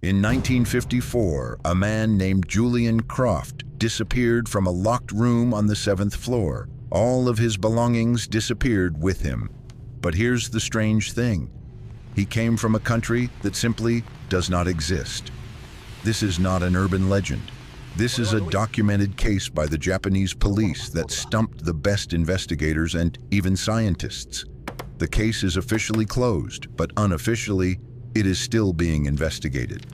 In 1954, a man named Julian Croft disappeared from a locked room on the 7th floor. All of his belongings disappeared with him. But here's the strange thing. He came from a country that simply does not exist. This is not an urban legend. This is a documented case by the Japanese police that stumped the best investigators and even scientists. The case is officially closed, but unofficially, it is still being investigated.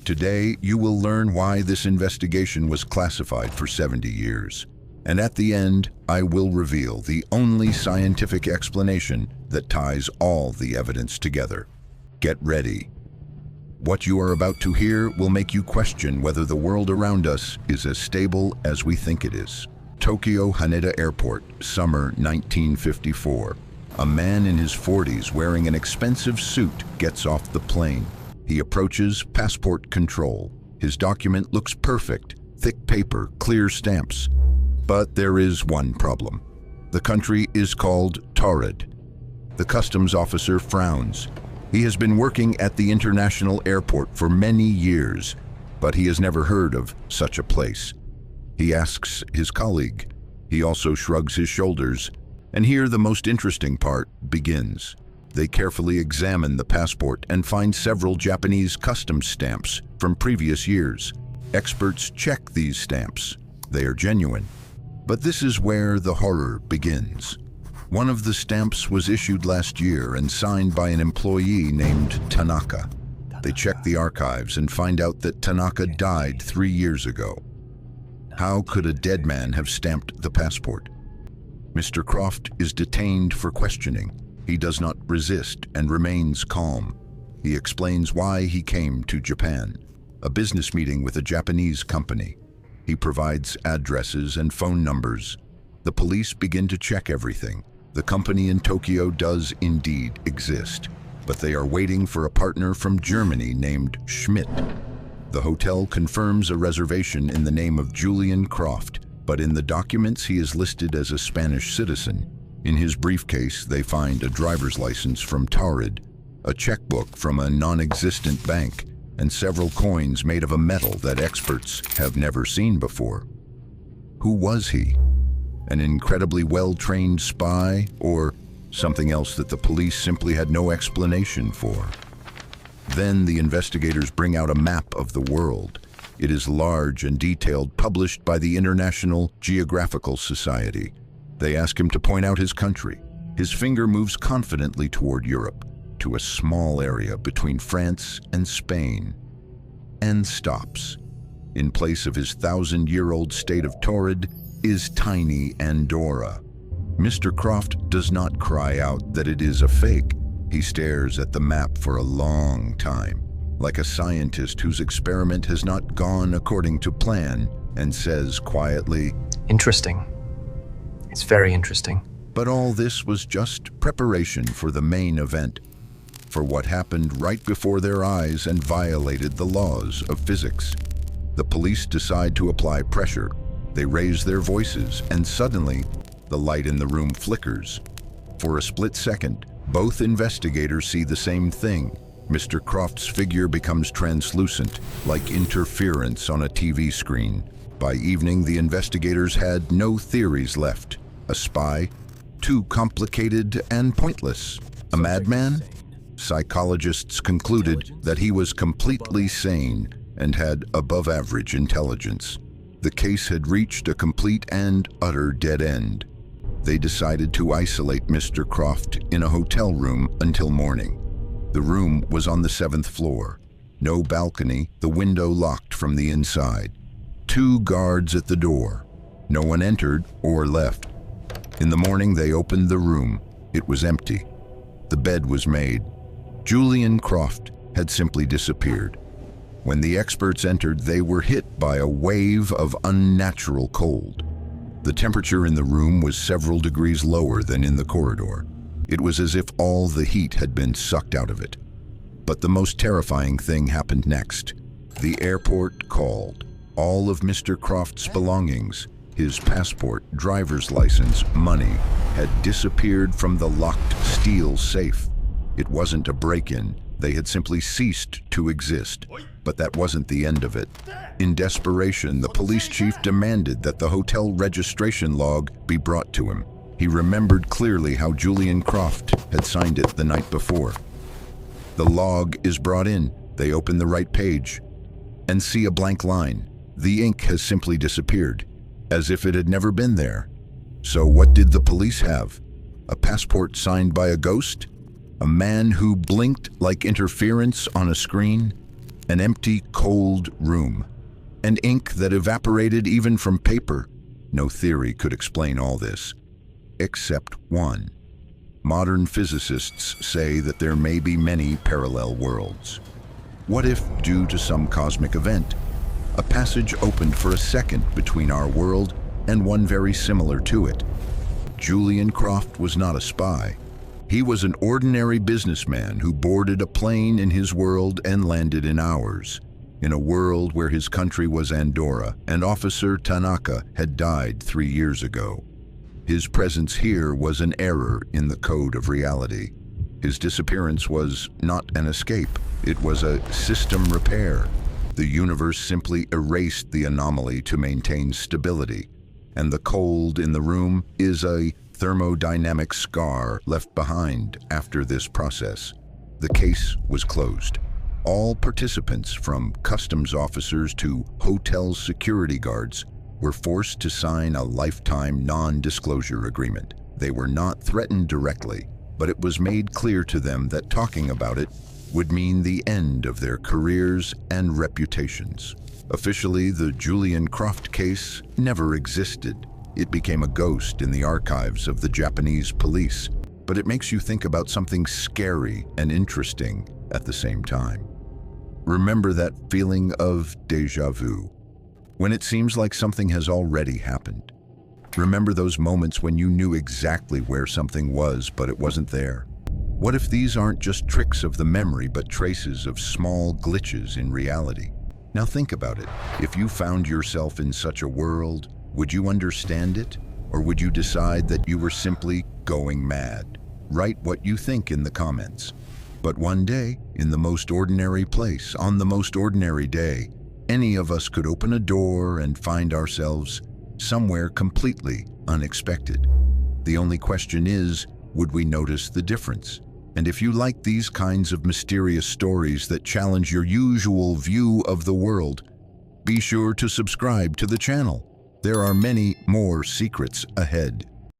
Today, you will learn why this investigation was classified for 70 years. And at the end, I will reveal the only scientific explanation that ties all the evidence together. Get ready. What you are about to hear will make you question whether the world around us is as stable as we think it is. Tokyo Haneda Airport, summer 1954. A man in his 40s wearing an expensive suit gets off the plane. He approaches passport control. His document looks perfect, thick paper, clear stamps. But there is one problem. The country is called Tawred. The customs officer frowns. He has been working at the international airport for many years, but he has never heard of such a place. He asks his colleague. He also shrugs his shoulders. And here the most interesting part begins. They carefully examine the passport and find several Japanese customs stamps from previous years. Experts check these stamps. They are genuine. But this is where the horror begins. One of the stamps was issued last year and signed by an employee named Tanaka. They check the archives and find out that Tanaka died 3 years ago. How could a dead man have stamped the passport? Mr. Croft is detained for questioning. He does not resist and remains calm. He explains why he came to Japan, a business meeting with a Japanese company. He provides addresses and phone numbers. The police begin to check everything. The company in Tokyo does indeed exist, but they are waiting for a partner from Germany named Schmidt. The hotel confirms a reservation in the name of Julian Croft, but in the documents he is listed as a Spanish citizen. In his briefcase, they find a driver's license from Tawred, a checkbook from a non-existent bank, and several coins made of a metal that experts have never seen before. Who was he? An incredibly well-trained spy, or something else that the police simply had no explanation for? Then the investigators bring out a map of the world. It is large and detailed, published by the International Geographical Society. They ask him to point out his country. His finger moves confidently toward Europe, to a small area between France and Spain, and stops. In place of his 1,000-year-old state of Tawred is tiny Andorra. Mr. Croft does not cry out that it is a fake. He stares at the map for a long time, like a scientist whose experiment has not gone according to plan, and says quietly, "Interesting. It's very interesting." But all this was just preparation for the main event, for what happened right before their eyes and violated the laws of physics. The police decide to apply pressure. They raise their voices, and suddenly, the light in the room flickers. For a split second, both investigators see the same thing. Mr. Croft's figure becomes translucent, like interference on a TV screen. By evening, the investigators had no theories left. A spy? Too complicated and pointless. A madman? Psychologists concluded that he was completely sane and had above-average intelligence. The case had reached a complete and utter dead end. They decided to isolate Mr. Croft in a hotel room until morning. The room was on the 7th floor. No balcony, the window locked from the inside. 2 guards at the door. No one entered or left. In the morning, they opened the room. It was empty. The bed was made. Julian Croft had simply disappeared. When the experts entered, they were hit by a wave of unnatural cold. The temperature in the room was several degrees lower than in the corridor. It was as if all the heat had been sucked out of it. But the most terrifying thing happened next. The airport called. All of Mr. Croft's belongings, his passport, driver's license, money, had disappeared from the locked steel safe. It wasn't a break-in. They had simply ceased to exist. But that wasn't the end of it. In desperation, the police chief demanded that the hotel registration log be brought to him. He remembered clearly how Julian Croft had signed it the night before. The log is brought in. They open the right page and see a blank line. The ink has simply disappeared, as if it had never been there. So what did the police have? A passport signed by a ghost? A man who blinked like interference on a screen? An empty, cold room? An ink that evaporated even from paper? No theory could explain all this, except one. Modern physicists say that there may be many parallel worlds. What if, due to some cosmic event, a passage opened for a second between our world and one very similar to it? Julian Croft was not a spy. He was an ordinary businessman who boarded a plane in his world and landed in ours, in a world where his country was Andorra and Officer Tanaka had died 3 years ago. His presence here was an error in the code of reality. His disappearance was not an escape, it was a system repair. The universe simply erased the anomaly to maintain stability, and the cold in the room is a thermodynamic scar left behind after this process. The case was closed. All participants, from customs officers to hotel security guards, were forced to sign a lifetime non-disclosure agreement. They were not threatened directly, but it was made clear to them that talking about it would mean the end of their careers and reputations. Officially, the Julian Croft case never existed. It became a ghost in the archives of the Japanese police, but it makes you think about something scary and interesting at the same time. Remember that feeling of déjà vu, when it seems like something has already happened. Remember those moments when you knew exactly where something was, but it wasn't there? What if these aren't just tricks of the memory, but traces of small glitches in reality? Now think about it. If you found yourself in such a world, would you understand it? Or would you decide that you were simply going mad? Write what you think in the comments. But one day, in the most ordinary place, on the most ordinary day, any of us could open a door and find ourselves somewhere completely unexpected. The only question is, would we notice the difference? And if you like these kinds of mysterious stories that challenge your usual view of the world, be sure to subscribe to the channel. There are many more secrets ahead.